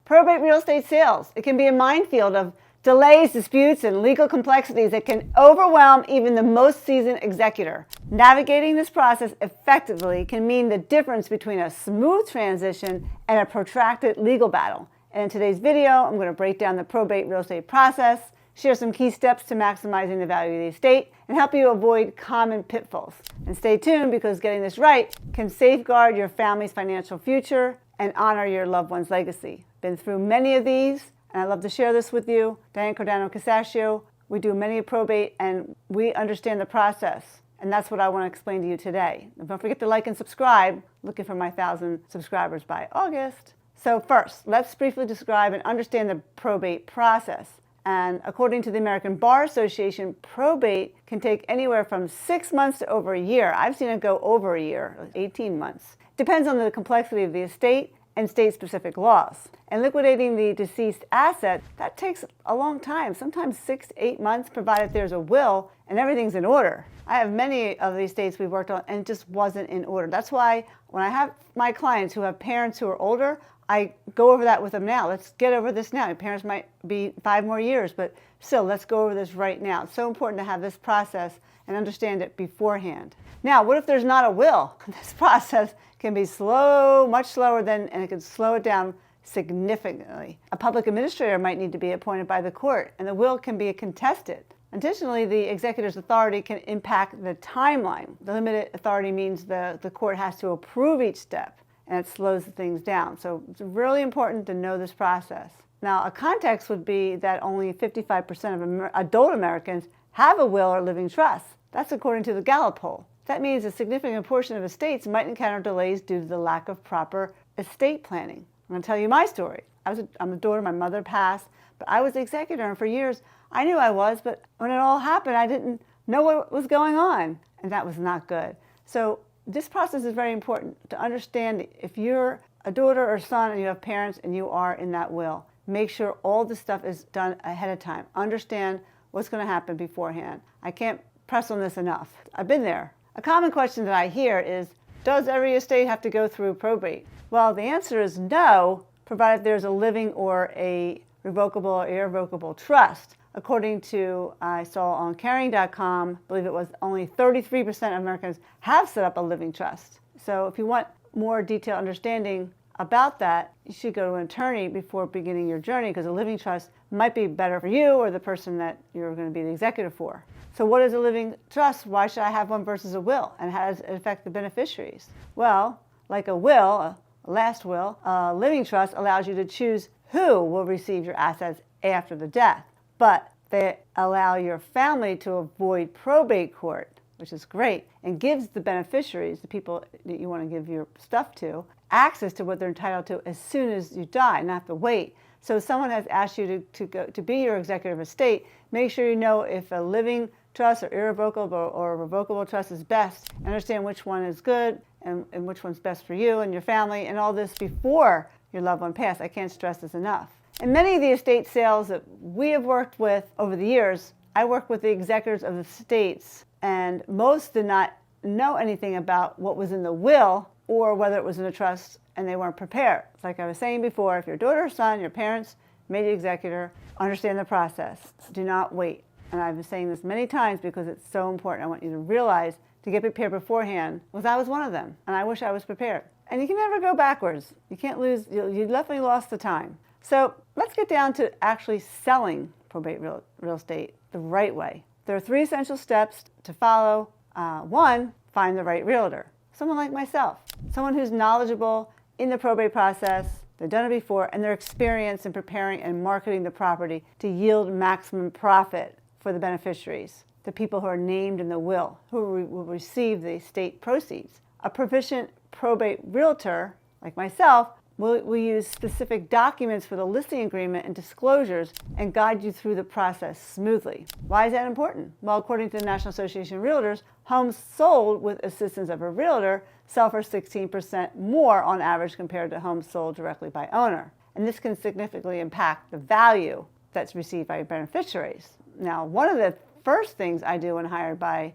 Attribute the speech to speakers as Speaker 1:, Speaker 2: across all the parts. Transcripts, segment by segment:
Speaker 1: Probate real estate sales. It can be a minefield of delays, disputes, and legal complexities that can overwhelm even the most seasoned executor. Navigating this process effectively can mean the difference between a smooth transition and a protracted legal battle. And in today's video, I'm going to break down the probate real estate process, share some key steps to maximizing the value of the estate, and help you avoid common pitfalls. And stay tuned, because getting this right can safeguard your family's financial future and honor your loved one's legacy. Been through many of these, and I'd love to share this with you. Diane, Cardano-Casacio. We do many probate, and we understand the process. And that's what I want to explain to you today. And don't forget to like and subscribe. Looking for my 1,000 subscribers by August. So first, let's briefly describe and understand the probate process. And according to the American Bar Association, probate can take anywhere from 6 months to over a year. I've seen it go over a year, 18 months. Depends on the complexity of the estate and state-specific laws. And liquidating the deceased asset, that takes a long time, sometimes 6 to 8 months, provided there's a will and everything's in order. I have many of these estates we've worked on, and it just wasn't in order. That's why when I have my clients who have parents who are older, I go over that with them now. Let's get over this now. Your parents might be 5 more years, but still, let's go over this right now. It's so important to have this process and understand it beforehand. Now, what if there's not a will? This process can be slow, much slower than, and it can slow it down significantly. A public administrator might need to be appointed by the court, and the will can be contested. Additionally, the executor's authority can impact the timeline. The limited authority means the court has to approve each step, and it slows things down. So it's really important to know this process. Now, a context would be that only 55% of adult Americans have a will or living trust. That's according to the Gallup poll. That means a significant portion of estates might encounter delays due to the lack of proper estate planning. I'm going to tell you my story. I'm a daughter, my mother passed, but I was the executor, and for years I knew I was, but when it all happened, I didn't know what was going on, and that was not good. So this process is very important to understand. If you're a daughter or son and you have parents and you are in that will, make sure all this stuff is done ahead of time. Understand what's going to happen beforehand. I can't press on this enough. I've been there. A common question that I hear is, does every estate have to go through probate? Well, the answer is no, provided there's a living or a revocable or irrevocable trust. According to, I saw on caring.com, I believe it was only 33% of Americans have set up a living trust. So if you want more detailed understanding about that, you should go to an attorney before beginning your journey, because a living trust might be better for you or the person that you're going to be the executor for. So what is a living trust? Why should I have one versus a will? And how does it affect the beneficiaries? Well, like a will, a last will, a living trust allows you to choose who will receive your assets after the death. But they allow your family to avoid probate court, which is great, and gives the beneficiaries, the people that you want to give your stuff to, access to what they're entitled to as soon as you die, not have to wait. So if someone has asked you to be your executor of estate, make sure you know if a living trust or irrevocable or revocable trust is best. Understand which one is good and which one's best for you and your family, and all this before your loved one passed. I can't stress this enough. In many of the estate sales that we have worked with over the years, I work with the executors of the estates, and most did not know anything about what was in the will or whether it was in a trust, and they weren't prepared. It's like I was saying before, if your daughter or son, your parents made the executor, understand the process. Do not wait. And I've been saying this many times because it's so important. I want you to realize to get prepared beforehand, because I was one of them, and I wish I was prepared. And you can never go backwards. You can't lose, you definitely lost the time. So let's get down to actually selling probate real estate the right way. There are 3 essential steps to follow. 1, find the right realtor. Someone like myself, someone who's knowledgeable in the probate process, they've done it before, and they're experienced in preparing and marketing the property to yield maximum profit for the beneficiaries, the people who are named in the will, who will receive the estate proceeds. A proficient probate realtor, like myself, will use specific documents for the listing agreement and disclosures and guide you through the process smoothly. Why is that important? Well, according to the National Association of Realtors, homes sold with assistance of a realtor sell for 16% more on average compared to homes sold directly by owner. And this can significantly impact the value that's received by beneficiaries. Now, one of the first things I do when hired by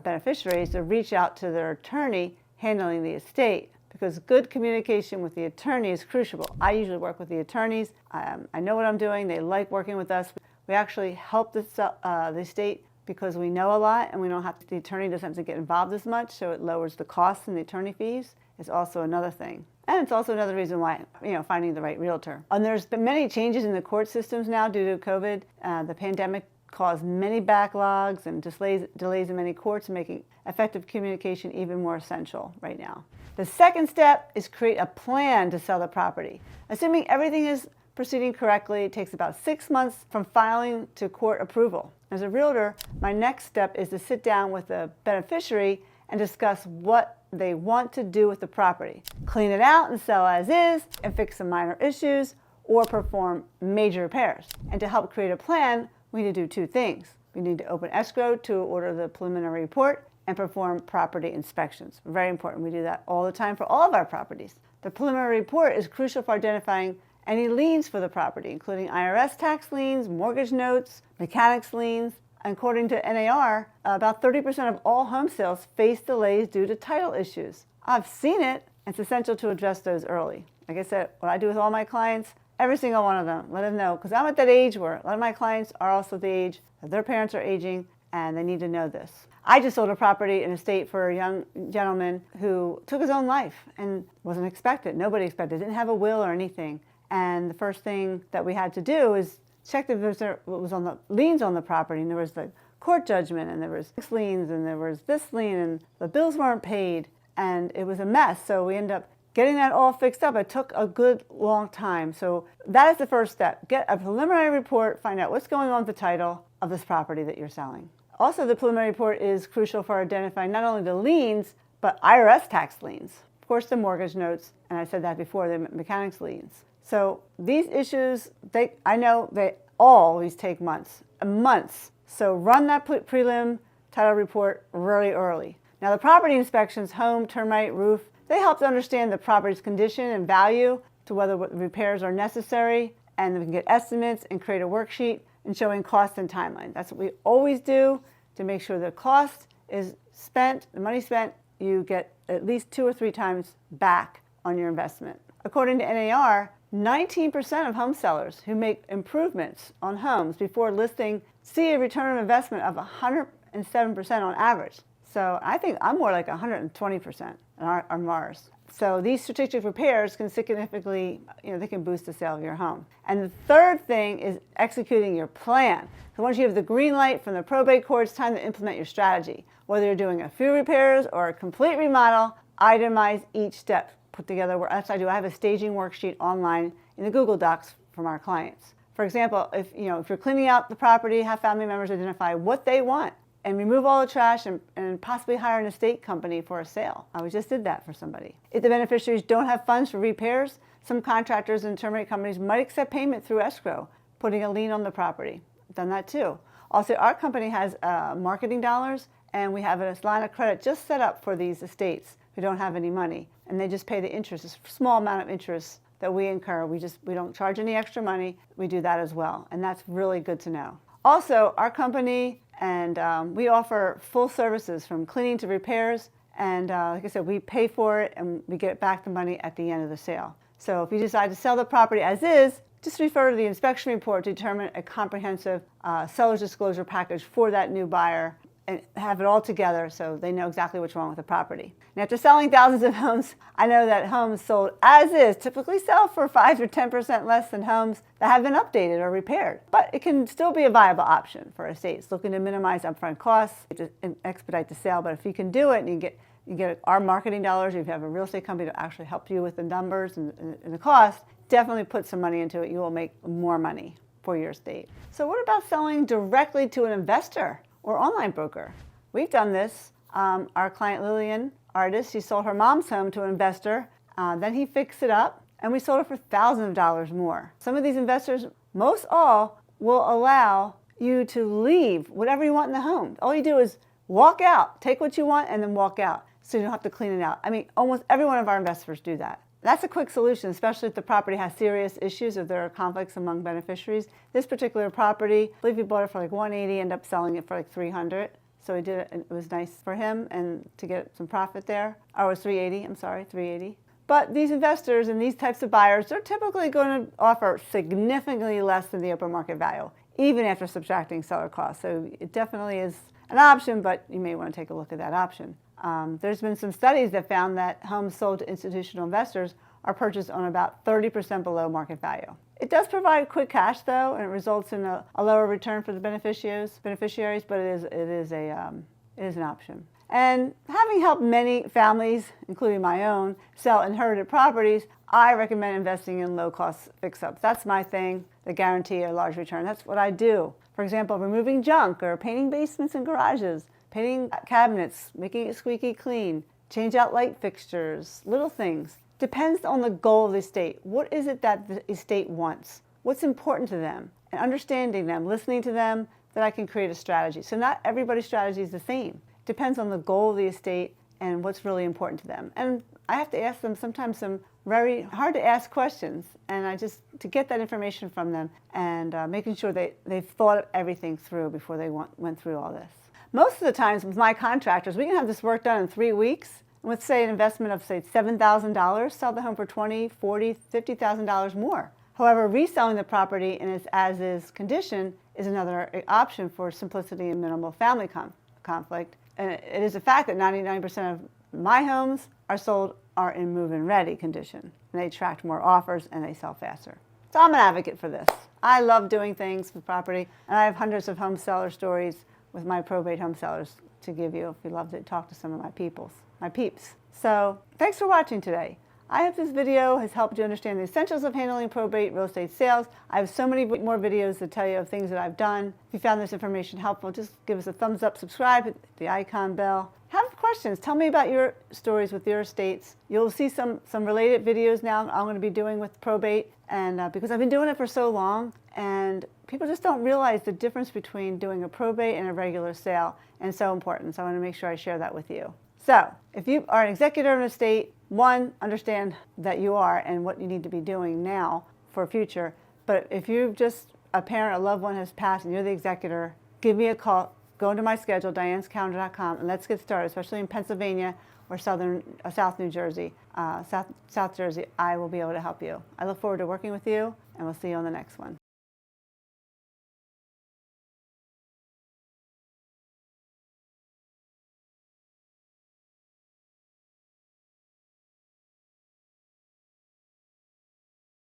Speaker 1: beneficiaries is to reach out to their attorney handling the estate, because good communication with the attorney is crucial. I usually work with the attorneys. I know what I'm doing. They like working with us. We actually help the state because we know a lot and we don't have to, the attorney doesn't have to get involved as much, so it lowers the costs and the attorney fees. It's also another thing. And it's also another reason why, finding the right realtor. And there's been many changes in the court systems now due to COVID. The pandemic caused many backlogs and delays in many courts, making effective communication even more essential right now. The second step is create a plan to sell the property. Assuming everything is proceeding correctly, it takes about 6 months from filing to court approval. As a realtor, my next step is to sit down with the beneficiary and discuss what they want to do with the property. Clean it out and sell as is, and fix some minor issues, or perform major repairs. And to help create a plan, we need to do two things. We need to open escrow to order the preliminary report and perform property inspections. Very important. We do that all the time for all of our properties. The preliminary report is crucial for identifying any liens for the property, including IRS tax liens, mortgage notes, mechanics liens. According to NAR, about 30% of all home sales face delays due to title issues. I've seen it. It's essential to address those early. Like I said, what I do with all my clients, every single one of them, let them know, because I'm at that age where a lot of my clients are also the age that their parents are aging and they need to know this. I just sold a property in a state for a young gentleman who took his own life and wasn't expected. Nobody expected. Didn't have a will or anything. And the first thing that we had to do is check if there was on the liens on the property, and there was the court judgment, and there was six liens, and there was this lien, and the bills weren't paid, and it was a mess. So we ended up getting that all fixed up. It took a good long time. So that is the first step. Get a preliminary report, find out what's going on with the title of this property that you're selling. Also, the preliminary report is crucial for identifying not only the liens, but IRS tax liens. Of course, the mortgage notes, and I said that before, the mechanics liens. So these issues, I know they always take months. So run that prelim title report really early. Now the property inspections, home, termite, roof, they help to understand the property's condition and value to whether repairs are necessary, and we can get estimates and create a worksheet and showing cost and timeline. That's what we always do to make sure the cost is spent, the money spent, you get at least 2 or 3 times back on your investment. According to NAR, 19% of home sellers who make improvements on homes before listing see a return on investment of 107% on average. So I think I'm more like 120% on Mars. So these strategic repairs can significantly, they can boost the sale of your home. And the third thing is executing your plan. So once you have the green light from the probate court, it's time to implement your strategy. Whether you're doing a few repairs or a complete remodel, itemize each step. Put together, as I do, I have a staging worksheet online in the Google Docs from our clients. For example, if you're cleaning out the property, have family members identify what they want and remove all the trash and possibly hire an estate company for a sale. We just did that for somebody. If the beneficiaries don't have funds for repairs, some contractors and termite companies might accept payment through escrow, putting a lien on the property. I've done that too. Also, our company has marketing dollars, and we have a line of credit just set up for these estates who don't have any money, and they just pay the interest, a small amount of interest that we incur. We don't charge any extra money. We do that as well, and that's really good to know. Also, our company, and we offer full services from cleaning to repairs, and like I said, we pay for it and we get back the money at the end of the sale. So if you decide to sell the property as is, just refer to the inspection report to determine a comprehensive seller's disclosure package for that new buyer, and have it all together so they know exactly what's wrong with the property. And after selling thousands of homes, I know that homes sold as is typically sell for 5 or 10% less than homes that have been updated or repaired. But it can still be a viable option for estates looking to minimize upfront costs to expedite the sale. But if you can do it and you get our marketing dollars, if you have a real estate company to actually help you with the numbers and the cost, definitely put some money into it. You will make more money for your estate. So what about selling directly to an investor or online broker? We've done this. Our client Lillian, artist, she sold her mom's home to an investor. Then he fixed it up, and we sold it for thousands of dollars more. Some of these investors, most all, will allow you to leave whatever you want in the home. All you do is walk out, take what you want, and then walk out, so you don't have to clean it out. I mean, almost every one of our investors do that. That's a quick solution, especially if the property has serious issues, if there are conflicts among beneficiaries. This particular property, I believe we bought it for like $180, ended up selling it for like $300. So we did it, and it was nice for him and to get some profit there. Oh, it was $380, I'm sorry, $380. But these investors and these types of buyers, they're typically going to offer significantly less than the open market value, even after subtracting seller costs. So it definitely is an option, but you may want to take a look at that option. There's been some studies that found that homes sold to institutional investors are purchased on about 30% below market value. It does provide quick cash though, and it results in a lower return for the beneficiaries, but it is an option. And having helped many families, including my own, sell inherited properties, I recommend investing in low-cost fix-ups. That's my thing, that guarantee a large return. That's what I do. For example, removing junk or painting basements and garages, painting cabinets, making it squeaky clean, change out light fixtures, little things. Depends on the goal of the estate. What is it that the estate wants? What's important to them? And understanding them, listening to them, that I can create a strategy. So not everybody's strategy is the same. Depends on the goal of the estate and what's really important to them. And I have to ask them sometimes some very hard to ask questions, and to get that information from them and making sure they've thought everything through before they went through all this. Most of the times with my contractors, we can have this work done in 3 weeks. And with, say, an investment of, say, $7,000, sell the home for $20,000, $40,000, $50,000 more. However, reselling the property in its as-is condition is another option for simplicity and minimal family conflict. And it is a fact that 99% of my homes are in move-in ready condition. And they attract more offers and they sell faster. So I'm an advocate for this. I love doing things with property, and I have hundreds of home seller stories with my probate home sellers to give you if you'd love to talk to some of my peeps. So thanks for watching today. I hope this video has helped you understand the essentials of handling probate real estate sales. I have so many more videos to tell you of things that I've done. If you found this information helpful, just give us a thumbs up, subscribe, hit the icon bell. Have questions. Tell me about your stories with your estates. You'll see some related videos now I'm going to be doing with probate, and because I've been doing it for so long, and people just don't realize the difference between doing a probate and a regular sale, and it's so important. So I want to make sure I share that with you. So if you are an executor of an estate, one, understand that you are and what you need to be doing now for future. But if you're just a parent, a loved one has passed, and you're the executor, give me a call. Go into my schedule, dianescalendar.com, and let's get started, especially in Pennsylvania or South New Jersey, South Jersey. I will be able to help you. I look forward to working with you, and we'll see you on the next one.